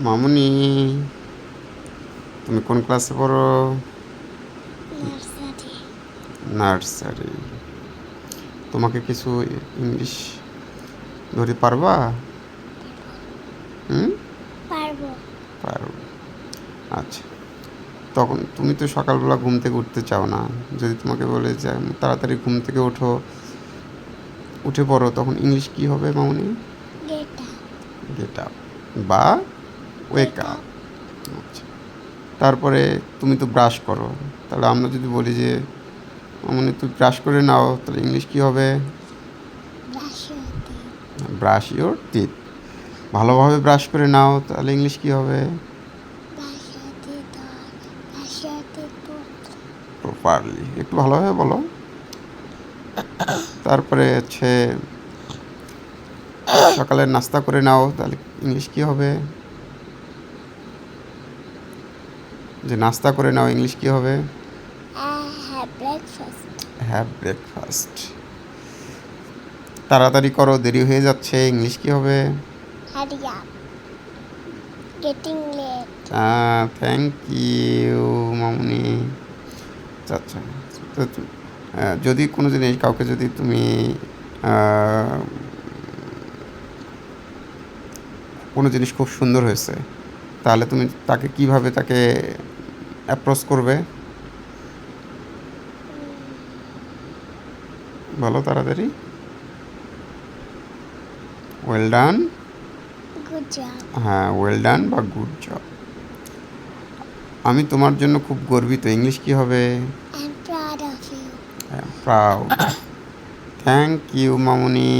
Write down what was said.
মামুনি, তুমি কোন ক্লাসে পড়ো? নার্সারি। নার্সারি। তোমাকে কিছু ইংলিশ ধরে পারবা? হুম, পারবো। পারো। আচ্ছা, তখন তুমি তো সকালবেলা ঘুম থেকে উঠতে চাও না। যদি তোমাকে বলে যে তাড়াতাড়ি ঘুম থেকে ওঠো, উঠে পড়ো, তখন ইংলিশ কি হবে মামুনি? Get up. গেট আপ বা ওয়েক আপ। আচ্ছা, তারপরে তুমি তো ব্রাশ করো, তাহলে আমরা যদি বলি যে মামুনি তুই ব্রাশ করে নাও, তাহলে ইংলিশ কি হবে? Brush your teeth. Brush your teeth. ভালোভাবে ব্রাশ করে নাও, তাহলে ইংলিশ কি হবে? Brush your teeth or brush your teeth properly. একটু ভালোভাবে বলো। তারপরে হচ্ছে সকালে নাস্তা করে নাও, তাহলে ইংলিশ কি হবে? যে নাস্তা করে নাও, ইংলিশ কি হবে? Have breakfast. Have breakfast. তাড়াতাড়ি করো, দেরি হয়ে যাচ্ছে, ইংলিশ কি হবে? Hurry up. Getting late. Thank you মামুনি। আচ্ছা, তো যদি কোনো জিনিস কাউকে যদি তুমি আহ, কোনো জিনিস খুব সুন্দর হয়েছে, তাহলে তুমি তাকে কিভাবে তাকে অ্যাপ্রোচ করবে? বলো তাড়াতাড়ি। Well done. Good job. হ্যাঁ, ওয়েল ডান বা গুড জব। আমি তোমার জন্য খুব গর্বিত, ইংলিশ কি হবে? I am proud of you. Proud. Thank you Mamuni.